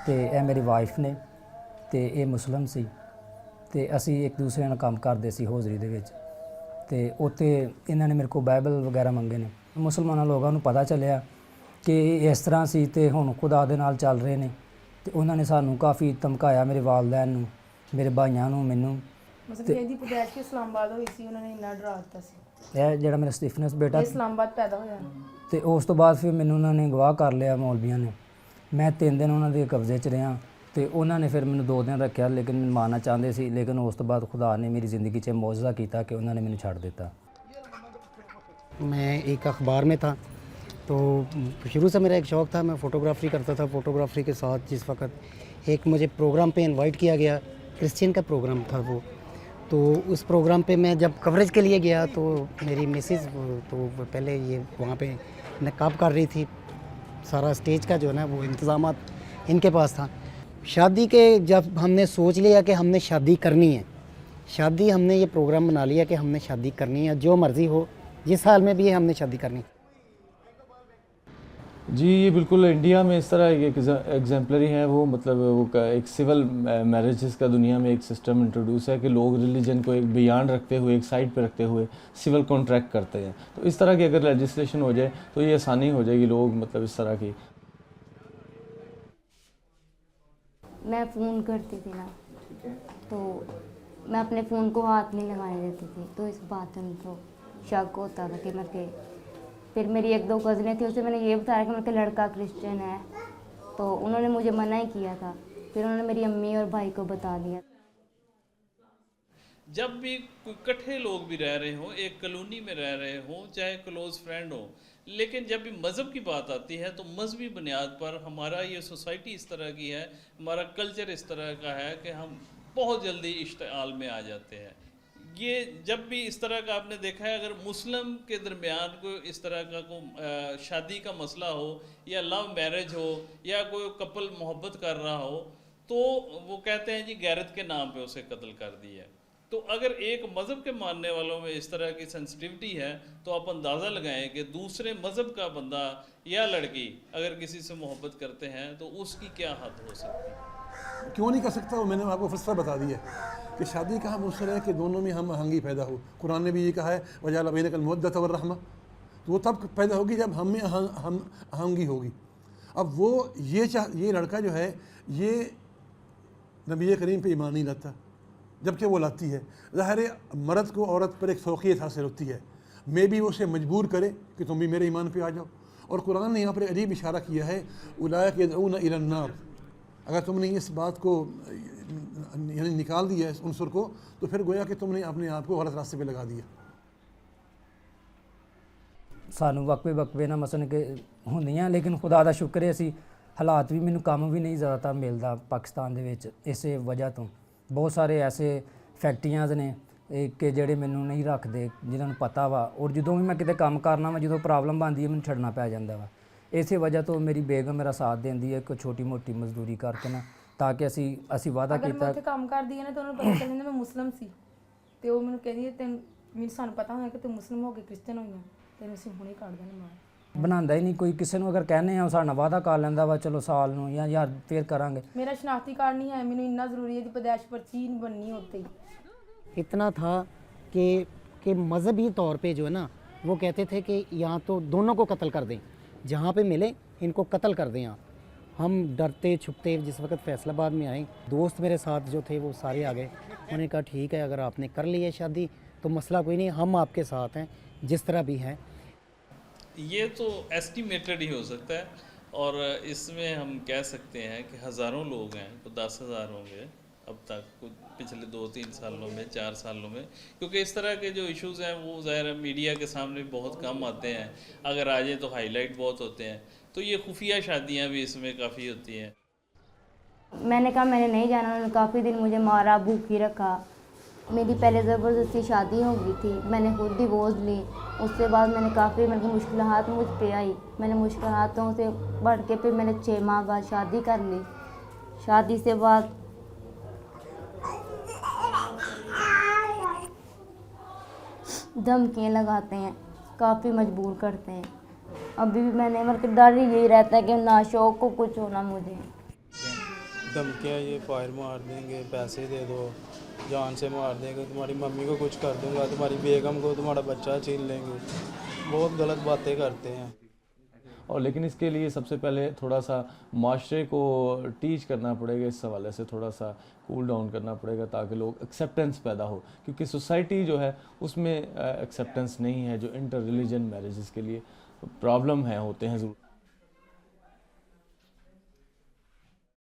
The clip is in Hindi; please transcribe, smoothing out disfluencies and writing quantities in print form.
ਤੇ ਇਹ ਮੇਰੀ ਵਾਈਫ ਨੇ ਤੇ ਇਹ ਮੁਸਲਮ ਸੀ ਤੇ ਅਸੀਂ ਇੱਕ ਦੂਸਰੇ ਨਾਲ ਕੰਮ ਕਰਦੇ ਸੀ ਹੌਜ਼ਰੀ ਦੇ ਵਿੱਚ। ਤੇ ਉੱਥੇ ਇਹਨਾਂ ਨੇ ਮੇਰੇ ਕੋਲ ਬਾਈਬਲ ਵਗੈਰਾ ਮੰਗੇ ਨੇ। ਮੁਸਲਮਾਨਾਂ ਲੋਕਾਂ ਨੂੰ ਪਤਾ ਚੱਲਿਆ ਕਿ ਇਹ ਇਸ ਤਰ੍ਹਾਂ ਸੀ ਤੇ ਹੁਣ ਖੁਦਾ ਦੇ ਨਾਲ ਚੱਲ ਰਹੇ ਨੇ ਤੇ ਉਹਨਾਂ ਨੇ ਸਾਨੂੰ ਕਾਫੀ ਧਮਕਾਇਆ, ਮੇਰੇ ਵਾਲਦੈਨ ਨੂੰ, ਮੇਰੇ ਭਾਈਆਂ ਨੂੰ, ਮੈਨੂੰ। ਮਤਲਬ ਕਿ ਇਹਦੀ ਪੈਦਾਇਸ਼ ਵੀ ਇਸਲਾਮਾਬਾਦ ਹੋਈ ਸੀ, ਉਹਨਾਂ ਨੇ ਇੰਨਾ ਡਰਾ ਦਿੱਤਾ ਸੀ। ਇਹ ਜਿਹੜਾ ਮੇਰਾ ਸਟੀਫਨਸ ਬੇਟਾ ਇਸਲਾਮਾਬਾਦ ਪੈਦਾ ਹੋਇਆ ਤੇ ਉਸ ਤੋਂ ਬਾਅਦ ਫਿਰ ਮੈਨੂੰ ਉਹਨਾਂ ਨੇ ਗਵਾਹ ਕਰ ਲਿਆ ਮੌਲਵੀਆਂ ਨੇ। ਮੈਂ 3 ਦਿਨ ਉਹਨਾਂ ਦੇ ਕਬਜ਼ੇ 'ਚ ਰਿਹਾ ਤੇ ਉਹਨਾਂ ਨੇ ਫਿਰ ਮੈਨੂੰ 2 ਦਿਨ ਰੱਖਿਆ, ਲੇਕਿਨ ਮੈਨੂੰ ਮਾਰਨਾ ਚਾਹੁੰਦੇ ਸੀ। ਲੇਕਿਨ ਉਸ ਤੋਂ ਬਾਅਦ खुदा ने मेरी ज़िंदगी 'ਚ ਮੌਜਜ਼ਾ ਕੀਤਾ कि उन्होंने मैंने छड़ दिता। मैं एक अखबार में था तो शुरू से मेरा एक शौक़ था, मैं फ़ोटोग्राफ़ी करता था। फ़ोटोग्राफ़ी के साथ जिस वक्त एक मुझे प्रोग्राम पे इनवाइट किया गया, क्रिश्चियन का प्रोग्राम था वो, तो उस प्रोग्राम पे मैं जब कवरेज के लिए गया तो मेरी मिसेज़ तो पहले ये वहाँ पे नक़ाब कर रही थी, सारा स्टेज का जो है ना वो इंतज़ामात इनके पास था। शादी के जब हमने सोच लिया कि हमने शादी करनी है, शादी हमने ये प्रोग्राम बना लिया कि हमने शादी करनी है, जो मर्ज़ी हो, जिस हाल में भी है हमने शादी करनी। जी ये बिल्कुल इंडिया में इस तरह एक एग्जाम्पलरी है वो, मतलब वो एक सिविल मैरिजेस का दुनिया में एक सिस्टम इंट्रोड्यूस है कि लोग रिलीजन को एक बियॉन्ड रखते हुए, एक साइड पे रखते हुए सिविल कॉन्ट्रैक्ट करते हैं। तो इस तरह की अगर लेजिस्लेशन हो जाए तो ये आसानी हो जाएगी, लोग मतलब इस तरह की। मैं फ़ोन करती थी ना तो मैं अपने फ़ोन को हाथ नहीं लगाने देती थी, तो इस बात में उनको शक होता था कि मैं के फिर मेरी 1-2 कज़नें थी, उससे मैंने ये बताया कि मेरे लड़का क्रिश्चियन है, तो उन्होंने मुझे मना ही किया था। फिर उन्होंने मेरी अम्मी और भाई को बता दिया। जब भी कोई इकट्ठे लोग भी रह रहे हों, एक कॉलोनी में रह रहे हों, चाहे क्लोज़ फ्रेंड हो, लेकिन जब भी मज़हब की बात आती है तो मजहबी बुनियाद पर हमारा ये सोसाइटी इस तरह की है, हमारा कल्चर इस तरह का है कि हम बहुत जल्दी इश्तिआल में आ जाते हैं। ये जब भी इस तरह का आपने देखा है, अगर मुस्लिम के दरमियान कोई इस तरह का कोई शादी का मसला हो या लव मैरिज हो या कोई कपल मोहब्बत कर रहा हो तो वो कहते हैं जी गैरत के नाम पे उसे कत्ल कर दिया। तो अगर एक मज़हब के मानने वालों में इस तरह की सेंसिटिविटी है तो आप अंदाज़ा लगाएं कि दूसरे मज़हब का बंदा या लड़की अगर किसी से मोहब्बत करते हैं तो उसकी क्या हद हो सकती है। क्यों नहीं कर सकता वो मैंने आपको फलसफा बता दिया कि शादी का हम उससे है कि दोनों में हम आहंगी पैदा हो। कुरान ने भी ये कहा है वजाला बैनकल मवद्दत व रहमा, तो वो तब पैदा होगी जब हम में आहंगी होगी। अब वो ये लड़का जो है ये नबी करीम पे ईमान नहीं लाता, जबकि वो लाती है। ज़ाहिर मर्द को औरत पर एक फ़ौक़ियत हासिल होती है, मे भी उसे मजबूर करे कि तुम भी मेरे ईमान पे आ जाओ। और कुरान ने यहाँ पर अजीब इशारा किया है उलाइका यदऊन इलन नार। अगर तुमने इस बात को यानी निकाल दिया इस उनसर को तो फिर गोया कि तुमने अपने आप को गलत रास्ते पे लगा दिया। सानू वक्फे ना मसन के ਹੁੰਦੀਆਂ, लेकिन खुदा ਦਾ शुक्र है ਅਸੀਂ हालात भी, मैनू काम भी नहीं ज़्यादातर मिलता पाकिस्तान ਦੇ ਵਿੱਚ ਇਸੇ वजह ਤੋਂ। बहुत सारे ऐसे फैक्ट्रियां ने कि ਜਿਹੜੇ ਮੈਨੂੰ नहीं रखते, जिन्होंने पता वा, और ਜਦੋਂ भी मैं किते काम करना वा, ਜਦੋਂ प्रॉब्लम बनती है मैनू छड़ना पै ਜਾਂਦਾ ਵਾ। इसे वजह तो मेरी बेगम मेरा साथ देंदी है, कोई छोटी मोटी मजदूरी करके ना, ताकि ਅਸੀਂ वादा अगर ਕੀਤਾ। मैं उत्थे काम करदी है ना तो उन्होंने पता चल जांदा मैं मुस्लिम सी ते वो मैनू कहदी है तैनूं सानूं पता होया कि तू मुस्लिम हो के क्रिश्चियन होई है, तैनूं ਅਸੀਂ ਹੁਣੇ ਕੱਢ ਦੇਣਾ ਮਾਰ। ਬਣਾਉਂਦਾ ਹੀ ਨਹੀਂ ਕੋਈ, ਕਿਸੇ ਨੂੰ ਅਗਰ ਕਹਿੰਦੇ ਆ ਸਾਡੇ ਨਾਲ ਵਾਅਦਾ ਕਰ ਲੈਂਦਾ ਵਾ ਚਲੋ ਸਾਲ ਨੂੰ ਜਾਂ ਯਾਰ ਫੇਰ ਕਰਾਂਗੇ। मेरा शनाख्ती कार्ड नहीं है, मैनूं इन्ना ज़रूरी है, दी पैदाइश पर्ची नहीं बननी होती। इतना था कि मजहबी तौर पे जो है ना वो कहते थे कि यहाँ तो दोनों को कत्ल कर दें, जहाँ पे मिले इनको कत्ल कर दें। यहाँ हम डरते छुपते जिस वक्त फैसलाबाद में आए, दोस्त मेरे साथ जो थे वो सारे आ गए। उन्होंने कहा ठीक है अगर आपने कर ली है शादी तो मसला कोई नहीं, हम आपके साथ हैं जिस तरह भी हैं। ये तो एस्टिमेटेड ही हो सकता है और इसमें हम कह सकते हैं कि हज़ारों लोग हैं, तो 10,000 होंगे अब तक कुछ पिछले 2-3 सालों में, 4 सालों में, क्योंकि इस तरह के जो इश्यूज़ हैं वो ज़ाहिर मीडिया के सामने बहुत कम आते हैं, अगर आ जाए तो हाईलाइट बहुत होते हैं। तो ये खुफिया शादियाँ भी इसमें काफ़ी होती हैं। मैंने कहा मैंने नहीं जाना, उन्होंने काफ़ी दिन मुझे मारा, भूखी रखा। मेरी पहले ज़बरदस्ती शादी हो गई थी, मैंने खुद डिवोर्स ली। उसके बाद मैंने काफ़ी मेरे को मुश्किलात मुझ पे आई, मैंने मुश्किलातों से बढ़ के फिर मैंने 6 माह बाद शादी कर ली। शादी से बाद धमकियाँ लगाते हैं, काफ़ी मजबूर करते हैं। अभी भी मैंने मतलब डर ही यही रहता है कि ना शौक को कुछ होना मुझे। धमकियाँ, ये फायर मार देंगे, पैसे दे दो, जान से मार देंगे, तुम्हारी मम्मी को कुछ कर दूंगा, तुम्हारी बेगम को तुम्हारा बच्चा छीन लेंगे, बहुत गलत बातें करते हैं। और लेकिन इसके लिए सबसे पहले थोड़ा सा माशरे को टीच करना पड़ेगा, इस हवाले से थोड़ा सा कूल डाउन करना पड़ेगा ताकि लोग एक्सेप्टेंस पैदा हो, क्योंकि सोसाइटी जो है उसमें एक्सेप्टेंस नहीं है जो इंटर रिलीजन मैरिजेस के लिए प्रॉब्लम है होते हैं ज़रूर।